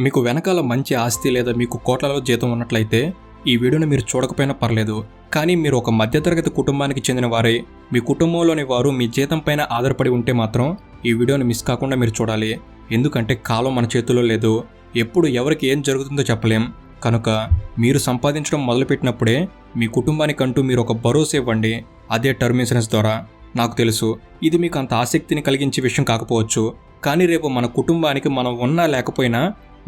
మీకు వెనకాల మంచి ఆస్తి లేదా మీకు కోట్లలో జీతం ఉన్నట్లయితే ఈ వీడియోని మీరు చూడకపోయినా పర్లేదు. కానీ మీరు ఒక మధ్యతరగతి కుటుంబానికి చెందిన వారే, మీ కుటుంబంలోని వారు మీ జీతం పైన ఆధారపడి ఉంటే మాత్రం ఈ వీడియోని మిస్ కాకుండా మీరు చూడాలి. ఎందుకంటే కాలం మన చేతుల్లో లేదు. ఎప్పుడు ఎవరికి ఏం జరుగుతుందో చెప్పలేం. కనుక మీరు సంపాదించడం మొదలుపెట్టినప్పుడే మీ కుటుంబానికంటూ మీరు ఒక భరోసా ఇవ్వండి. అదే టర్మ్ ఇన్సూరెన్స్ ద్వారా. నాకు తెలుసు ఇది మీకు అంత ఆసక్తిని కలిగించే విషయం కాకపోవచ్చు, కానీ రేపు మన కుటుంబానికి మనం ఉన్నా లేకపోయినా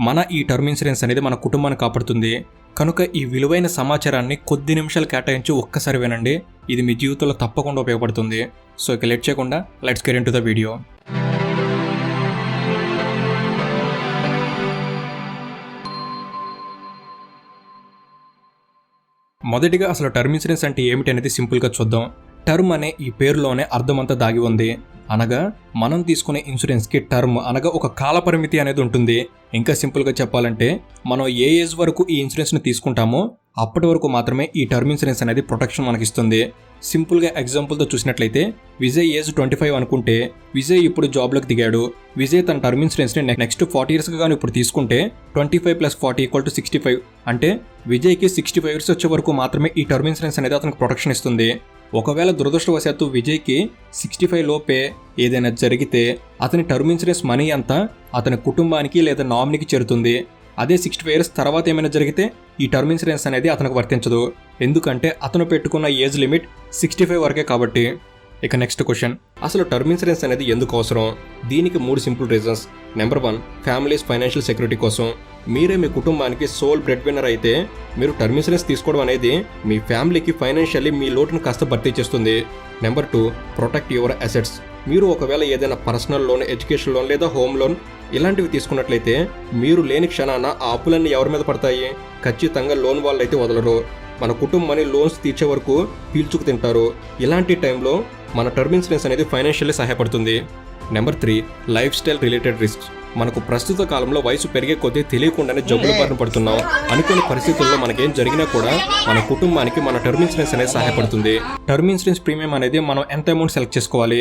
మన ఈ టర్మ్ ఇన్సూరెన్స్ అనేది మన కుటుంబాన్ని కాపాడుతుంది. కనుక ఈ విలువైన సమాచారాన్ని కొద్ది నిమిషాలు కేటాయించి ఒక్కసారి వినండి. ఇది మీ జీవితంలో తప్పకుండా ఉపయోగపడుతుంది. సో ఇక లేట్ చేయకుండా let's get into the video. మొదటిగా అసలు టర్మ్ ఇన్సూరెన్స్ అంటే ఏమిటి అనేది సింపుల్గా చూద్దాం. టర్మ్ అనే ఈ పేరులోనే అర్థమంతా దాగి ఉంది. అనగా మనం తీసుకునే ఇన్సూరెన్స్కి టర్మ్ అనగా ఒక కాల పరిమితి అనేది ఉంటుంది. ఇంకా సింపుల్గా చెప్పాలంటే మనం ఏ ఏజ్ వరకు ఈ ఇన్సూరెన్స్ని తీసుకుంటామో అప్పటి వరకు మాత్రమే ఈ టర్మ్ ఇన్సూరెన్స్ అనేది ప్రొటెక్షన్ మనకిస్తుంది. సింపుల్గా ఎగ్జాంపుల్తో చూసినట్లయితే విజయ్ ఏజ్ 25 అనుకుంటే విజయ్ ఇప్పుడు జాబ్లోకి దిగాడు. విజయ్ తన టర్మ్ ఇన్సూరెన్స్ని నెక్స్ట్ 40 yearsగా కానీ ఇప్పుడు తీసుకుంటే 25 + 40 = 65. అంటే విజయ్కి 65 years వచ్చే వరకు మాత్రమే ఈ టర్మ్ ఇన్సూరెన్స్ అనేది అతనికి ప్రొటెక్షన్ ఇస్తుంది. ఒకవేళ దురదృష్టవశాత్తు విజయ్కి 65 లోపే ఏదైనా జరిగితే అతని టర్మ్ ఇన్సూరెన్స్ మనీ అంతా అతని కుటుంబానికి లేదా నామినీకి చేరుతుంది. అదే 65 years తర్వాత ఏమైనా జరిగితే ఈ టర్మ్ ఇన్సూరెన్స్ అనేది అతనికి వర్తించదు. ఎందుకంటే అతను పెట్టుకున్న ఏజ్ లిమిట్ 65 వరకే కాబట్టి. ఇక నెక్స్ట్ క్వశ్చన్, అసలు టర్మ్ ఇన్సూరెన్స్ అనేది ఎందుకు అవసరం? దీనికి 3 simple reasons. Number 1, families financial security కోసం. మీరే మీ కుటుంబానికి సోల్ బ్రెడ్ విన్నర్ అయితే మీరు టర్మ్ ఇన్సూరెన్స్ తీసుకోవడం అనేది మీ ఫ్యామిలీకి ఫైనాన్షియల్లీ మీ లోటును కాస్త భర్తీ చేస్తుంది. Number 2, protect your assets. మీరు ఒకవేళ ఏదైనా పర్సనల్ లోన్, ఎడ్యుకేషన్ లోన్ లేదా హోమ్ లోన్ ఇలాంటివి తీసుకున్నట్లయితే మీరు లేని క్షణాన ఆ అప్పులన్నీ ఎవరి మీద పడతాయి? ఖచ్చితంగా లోన్ వాళ్ళు అయితే వదలరు. మన కుటుంబాన్ని లోన్స్ తీర్చే వరకు పీల్చుకు తింటారు. ఇలాంటి టైంలో మన టర్మ్ ఇన్సూరెన్స్ అనేది ఫైనాన్షియల్లీ సహాయపడుతుంది. Number 3, life style related risks. మనకు ప్రస్తుత కాలంలో వయసు పెరిగే కొద్దీ తెలియకుండానే జబ్బుల బారిన పడుతున్నాం. అనుకోని పరిస్థితుల్లో మనకేం జరిగినా కూడా మన కుటుంబానికి మన టర్మ్ ఇన్సూరెన్స్ అనేది సహాయపడుతుంది. టర్మ్ ఇన్సూరెన్స్ ప్రీమియం అనేది మనం ఎంత అమౌంట్ సెలెక్ట్ చేసుకోవాలి?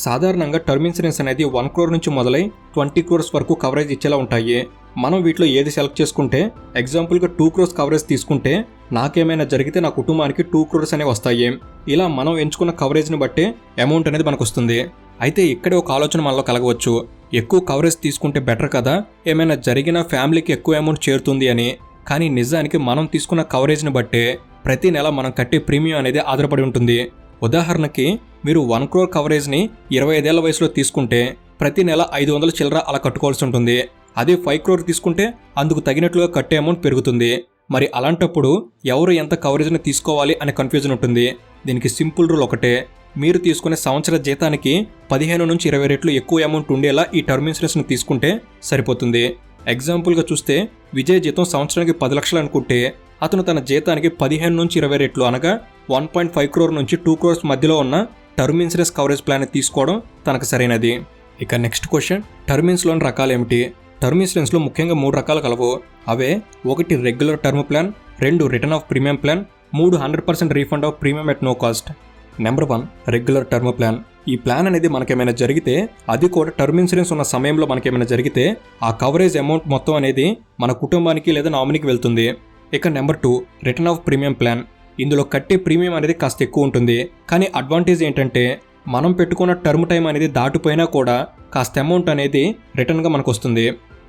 సాధారణంగా టర్మ్ ఇన్సూరెన్స్ అనేది 1 crore నుంచి మొదలై 20 crores వరకు కవరేజ్ ఇచ్చేలా ఉంటాయి. మనం వీటిలో ఏది సెలెక్ట్ చేసుకుంటే, ఎగ్జాంపుల్గా 2 crores కవరేజ్ తీసుకుంటే నాకేమైనా జరిగితే నా కుటుంబానికి 2 crores అనేవి వస్తాయి. ఇలా మనం ఎంచుకున్న కవరేజ్ని బట్టే అమౌంట్ అనేది మనకు వస్తుంది. అయితే ఇక్కడే ఒక ఆలోచన మనలో కలగవచ్చు, ఎక్కువ కవరేజ్ తీసుకుంటే బెటర్ కదా, ఏమైనా జరిగినా ఫ్యామిలీకి ఎక్కువ అమౌంట్ చేరుతుంది అని. కానీ నిజానికి మనం తీసుకున్న కవరేజ్ని బట్టే ప్రతి నెల మనం కట్టే ప్రీమియం అనేది ఆధారపడి ఉంటుంది. ఉదాహరణకి మీరు 1 crore కవరేజ్ని 25 ఏళ్ల వయసులో తీసుకుంటే ప్రతి నెల 500 చిల్లర అలా కట్టుకోవాల్సి ఉంటుంది. అదే 5 crore తీసుకుంటే అందుకు తగినట్లుగా కట్టే అమౌంట్ పెరుగుతుంది. మరి అలాంటప్పుడు ఎవరు ఎంత కవరేజ్ని తీసుకోవాలి అనే కన్ఫ్యూజన్ ఉంటుంది. దీనికి సింపుల్ రూల్ ఒకటే, మీరు తీసుకునే సంవత్సర జీతానికి 15 నుంచి 20 రెట్లు ఎక్కువ అమౌంట్ ఉండేలా ఈ టర్మ్ ఇన్సూరెన్స్ని తీసుకుంటే సరిపోతుంది. ఎగ్జాంపుల్గా చూస్తే విజయ్ జీతం సంవత్సరానికి 10 లక్షలు అనుకుంటే అతను తన జీతానికి 15 నుంచి 20 రెట్లు అనగా 1.5 crore నుంచి 2 crores మధ్యలో ఉన్న టర్మ్ ఇన్సూరెన్స్ కవరేజ్ ప్లాన్ తీసుకోవడం తనకు సరైనది. ఇక నెక్స్ట్ క్వశ్చన్, టర్మ్ ఇన్సూరెన్స్ రకాలు ఏమిటి? టర్మ్ ఇన్సూరెన్స్లో ముఖ్యంగా 3 రకాలు కలవు. అవే 1 regular term plan, 2 return of premium plan, 3 100% refund of premium at no cost. Number 1, regular term plan. ఈ ప్లాన్ అనేది మనకేమైనా జరిగితే, అది కూడా టర్మ్ ఇన్సూరెన్స్ ఉన్న సమయంలో మనకేమైనా జరిగితే ఆ కవరేజ్ అమౌంట్ మొత్తం అనేది మన కుటుంబానికి లేదా నామినీకి వెళ్తుంది. ఇక number 2, return of premium plan. ఇందులో కట్టే ప్రీమియం అనేది కాస్త ఎక్కువ ఉంటుంది. కానీ అడ్వాంటేజ్ ఏంటంటే మనం పెట్టుకున్న టర్మ్ టైం అనేది దాటిపోయినా కూడా కాస్త అమౌంట్ అనేది రిటర్న్గా మనకు వస్తుంది.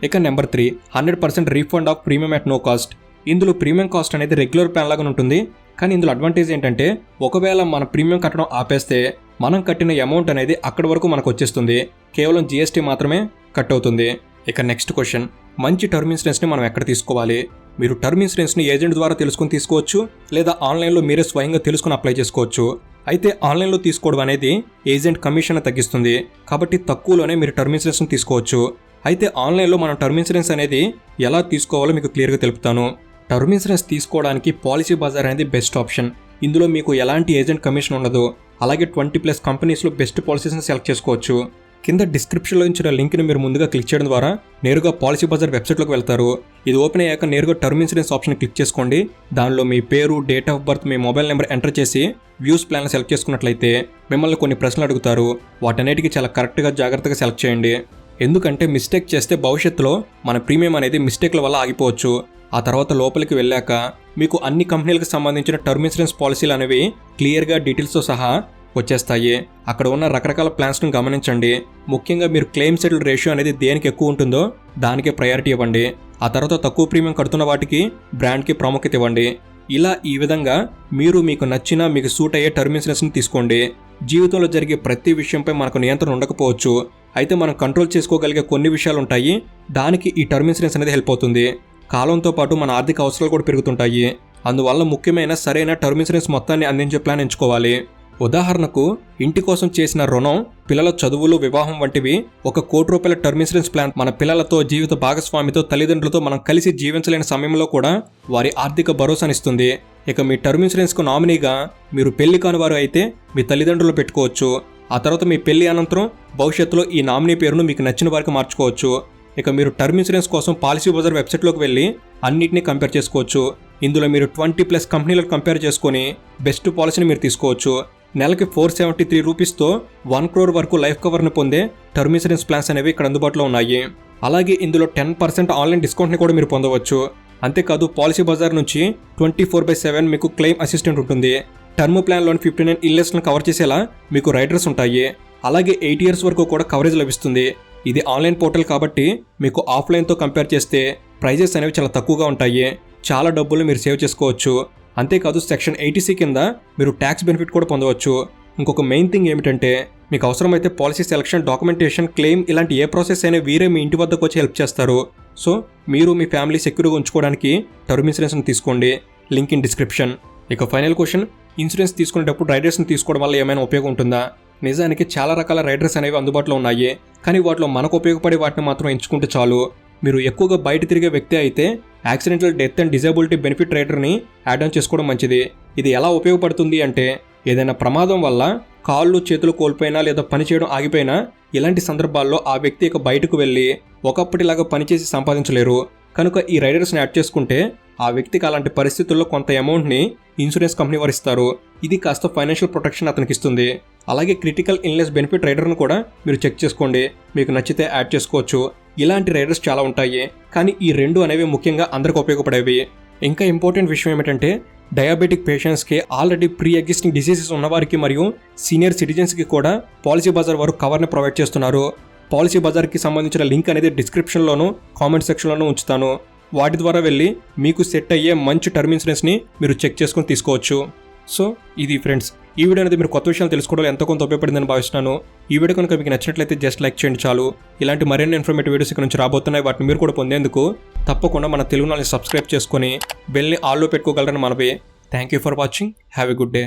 ఇక number 3, 100% refund of premium at no cost. ఇందులో ప్రీమియం కాస్ట్ అనేది రెగ్యులర్ ప్లాన్ లాగా ఉంటుంది. కానీ ఇందులో అడ్వాంటేజ్ ఏంటంటే ఒకవేళ మన ప్రీమియం కట్టడం ఆపేస్తే మనం కట్టిన అమౌంట్ అనేది అక్కడి వరకు మనకు వచ్చేస్తుంది. కేవలం GST మాత్రమే కట్ అవుతుంది. ఇక నెక్స్ట్ క్వశ్చన్, మంచి టర్మ్ ఇన్సూరెన్స్ని మనం ఎక్కడ తీసుకోవాలి? మీరు టర్మ్ ఇన్సూరెన్స్ని ఏజెంట్ ద్వారా తెలుసుకుని తీసుకోవచ్చు, లేదా ఆన్లైన్లో మీరే స్వయంగా తెలుసుకుని అప్లై చేసుకోవచ్చు. అయితే ఆన్లైన్లో తీసుకోవడం అనేది ఏజెంట్ కమిషన్ తగ్గిస్తుంది. కాబట్టి తక్కువలోనే మీరు టర్మ్ ఇన్సూరెన్స్ని తీసుకోవచ్చు. అయితే ఆన్లైన్లో మనం టర్మ్ ఇన్సూరెన్స్ అనేది ఎలా తీసుకోవాలో మీకు క్లియర్గా తెలుపుతాను. టర్మ్ ఇన్సూరెన్స్ తీసుకోవడానికి పాలసీ బజార్ అనేది బెస్ట్ ఆప్షన్. ఇందులో మీకు ఎలాంటి ఏజెంట్ కమిషన్ ఉండదు. అలాగే 20+ కంపెనీస్లో బెస్ట్ పాలసీస్ని సెలెక్ట్ చేసుకోవచ్చు. కింద డిస్క్రిప్షన్లో ఇచ్చిన లింక్ని మీరు ముందుగా క్లిక్ చేయడం ద్వారా నేరుగా పాలసీ బజార్ వెబ్సైట్లోకి వెళ్తారు. ఇది ఓపెన్ అయ్యాక నేరుగా టర్మ్ ఇన్సూరెన్స్ ఆప్షన్ క్లిక్ చేసుకోండి. దానిలో మీ పేరు, date of birth, me mobile number enter చేసి వ్యూస్ ప్లాన్ సెలెక్ట్ చేసుకున్నట్లయితే మిమ్మల్ని కొన్ని ప్రశ్నలు అడుగుతారు. వాటన్నిటికీ చాలా కరెక్ట్గా జాగ్రత్తగా సెలెక్ట్ చేయండి. ఎందుకంటే మిస్టేక్ చేస్తే భవిష్యత్తులో మన ప్రీమియం అనేది మిస్టేక్ల వల్ల ఆగిపోవచ్చు. ఆ తర్వాత లోపలికి వెళ్ళాక మీకు అన్ని కంపెనీలకు సంబంధించిన టర్మ్ ఇన్సూరెన్స్ పాలసీలు అనేవి క్లియర్గా డీటెయిల్స్తో సహా వచ్చేస్తాయి. అక్కడ ఉన్న రకరకాల ప్లాన్స్ను గమనించండి. ముఖ్యంగా మీరు క్లెయిమ్ సెటిల్ రేషియో అనేది దేనికి ఎక్కువ ఉంటుందో దానికే ప్రయారిటీ ఇవ్వండి. ఆ తర్వాత తక్కువ ప్రీమియం కడుతున్న వాటికి బ్రాండ్కి ప్రాముఖ్యత ఇవ్వండి. ఇలా ఈ విధంగా మీరు మీకు నచ్చిన మీకు సూట్ అయ్యే టర్మ్ ఇన్సూరెన్స్ని తీసుకోండి. జీవితంలో జరిగే ప్రతి విషయంపై మనకు నియంత్రణ ఉండకపోవచ్చు, అయితే మనం కంట్రోల్ చేసుకోగలిగే కొన్ని విషయాలు ఉంటాయి. దానికి ఈ టర్మ్ ఇన్సూరెన్స్ అనేది హెల్ప్ అవుతుంది. కాలంతో పాటు మన ఆర్థిక అవసరాలు కూడా పెరుగుతుంటాయి. అందువల్ల ముఖ్యమైన సరైన టర్మ్ ఇన్సూరెన్స్ మొత్తాన్ని అందించే ప్లాన్ ఎంచుకోవాలి. ఉదాహరణకు ఇంటి కోసం చేసిన రుణం, పిల్లల చదువులు, వివాహం వంటివి 1 కోటి రూపాయల టర్మ్ ఇన్సూరెన్స్ ప్లాన్ మన పిల్లలతో, జీవిత భాగస్వామితో, తల్లిదండ్రులతో మనం కలిసి జీవించలేని సమయంలో కూడా వారి ఆర్థిక భరోసానిస్తుంది. ఇక మీ టర్మ్ ఇన్సూరెన్స్కు నామినీగా మీరు పెళ్లి కాని వారు అయితే మీ తల్లిదండ్రులు పెట్టుకోవచ్చు. ఆ తర్వాత మీ పెళ్లి అనంతరం భవిష్యత్తులో ఈ నామినీ పేరును మీకు నచ్చిన వారికి మార్చుకోవచ్చు. ఇక మీరు టర్మ్ ఇన్సూరెన్స్ కోసం పాలసీ బజార్ వెబ్సైట్లోకి వెళ్ళి అన్నిటినీ కంపేర్ చేసుకోవచ్చు. ఇందులో మీరు 20+ కంపెనీలను కంపేర్ చేసుకొని బెస్ట్ పాలసీని మీరు తీసుకోవచ్చు. నెలకి 473 రూపీస్తో 1 crore వరకు లైఫ్ కవర్ని పొందే టర్మ్ ఇన్సూరెన్స్ ప్లాన్స్ అనేవి ఇక్కడ అందుబాటులో ఉన్నాయి. అలాగే ఇందులో 10% ఆన్లైన్ డిస్కౌంట్ని కూడా మీరు పొందవచ్చు. అంతేకాదు పాలసీ బజార్ నుంచి 24/7 మీకు క్లెయిమ్ అసిస్టెంట్ ఉంటుంది. టర్మ్ ప్లాన్లోని 59 ఇల్నెస్లను కవర్ చేసేలా మీకు రైడర్స్ ఉంటాయి. అలాగే 8 years వరకు కూడా కవరేజ్ లభిస్తుంది. ఇది ఆన్లైన్ పోర్టల్ కాబట్టి మీకు ఆఫ్లైన్తో కంపేర్ చేస్తే ప్రైజెస్ అనేవి చాలా తక్కువగా ఉంటాయి. చాలా డబ్బులు మీరు సేవ్ చేసుకోవచ్చు. అంతేకాదు సెక్షన్ 80C కింద మీరు ట్యాక్స్ బెనిఫిట్ కూడా పొందవచ్చు. ఇంకొక మెయిన్ థింగ్ ఏమిటంటే మీకు అవసరమైతే పాలసీ సెలక్షన్, డాక్యుమెంటేషన్, క్లెయిమ్ ఇలాంటి ఏ ప్రాసెస్ అయినా వీరే మీ ఇంటి వద్దకు వచ్చి హెల్ప్ చేస్తారు. సో మీరు మీ ఫ్యామిలీ సెక్యూర్గా ఉంచుకోవడానికి టర్మ్ ఇన్సూరెన్స్ని తీసుకోండి. Link in description. ఇక ఫైనల్ క్వశ్చన్, ఇన్సూరెన్స్ తీసుకునేటప్పుడు రైడర్స్ని తీసుకోవడం వల్ల ఏమైనా ఉపయోగం ఉంటుందా? నిజానికి చాలా రకాల రైడర్స్ అనేవి అందుబాటులో ఉన్నాయి, కానీ వాటిలో మనకు ఉపయోగపడే వాటిని మాత్రం ఎంచుకుంటే చాలు. మీరు ఎక్కువగా బయట తిరిగే వ్యక్తి అయితే accidental death and disability benefit రైడర్ని యాడ్ ఆన్ చేసుకోవడం మంచిది. ఇది ఎలా ఉపయోగపడుతుంది అంటే ఏదైనా ప్రమాదం వల్ల కాళ్ళు చేతులు కోల్పోయినా లేదా పనిచేయడం ఆగిపోయినా ఇలాంటి సందర్భాల్లో ఆ వ్యక్తి ఇక బయటకు వెళ్ళి ఒకప్పటిలాగా పనిచేసి సంపాదించలేరు. కనుక ఈ రైడర్స్ని యాడ్ చేసుకుంటే ఆ వ్యక్తికి అలాంటి పరిస్థితుల్లో కొంత అమౌంట్ని ఇన్సూరెన్స్ కంపెనీ వారు ఇస్తారు. ఇది కాస్త ఫైనాన్షియల్ ప్రొటెక్షన్ అతనికి ఇస్తుంది. అలాగే క్రిటికల్ ఇల్నెస్ బెనిఫిట్ రైడర్ను కూడా మీరు చెక్ చేసుకోండి. మీకు నచ్చితే యాడ్ చేసుకోవచ్చు. ఇలాంటి రైడర్స్ చాలా ఉంటాయి, కానీ ఈ 2 అనేవి ముఖ్యంగా అందరికి ఉపయోగపడేవి. ఇంకా ఇంపార్టెంట్ విషయం ఏమిటంటే డయాబెటిక్ పేషెంట్స్కి, ఆల్రెడీ ప్రీ ఎగ్జిస్టింగ్ డిసీజెస్ ఉన్నవారికి మరియు సీనియర్ సిటిజన్స్కి కూడా పాలసీ బజార్ వారు కవర్ని ప్రొవైడ్ చేస్తున్నారు. పాలసీ బజార్కి సంబంధించిన లింక్ అనేది డిస్క్రిప్షన్లోను, కామెంట్ సెక్షన్లోనూ ఉంచుతాను. వాటి ద్వారా వెళ్ళి మీకు సెట్ అయ్యే మంచి టర్మ్ ఇన్సూరెన్స్ని మీరు చెక్ చేసుకొని తీసుకోవచ్చు. సో ఇది ఫ్రెండ్స్, ఈ వీడియో అనేది మీరు కొత్త విషయాలు తెలుసుకోవడం ఎంతో కొంత ఉపయోగపడిందని భావిస్తున్నాను. ఈ వీడియో కనుక మీకు నచ్చినట్లయితే జస్ట్ లైక్ చేయండి చాలు. ఇలాంటి మరిన్ని ఇన్ఫర్మేటివ్ వీడియోస్ ఇక్కడ నుంచి రాబోతున్నాయి. వాటిని మీరు కూడా పొందేందుకు తప్పకుండా మన తెలుగు ఛానల్ని సబ్స్క్రైబ్ చేసుకొని బెల్ని ఆల్లో పెట్టుకోగలరని మనవి. Thank you for watching. Have a good day.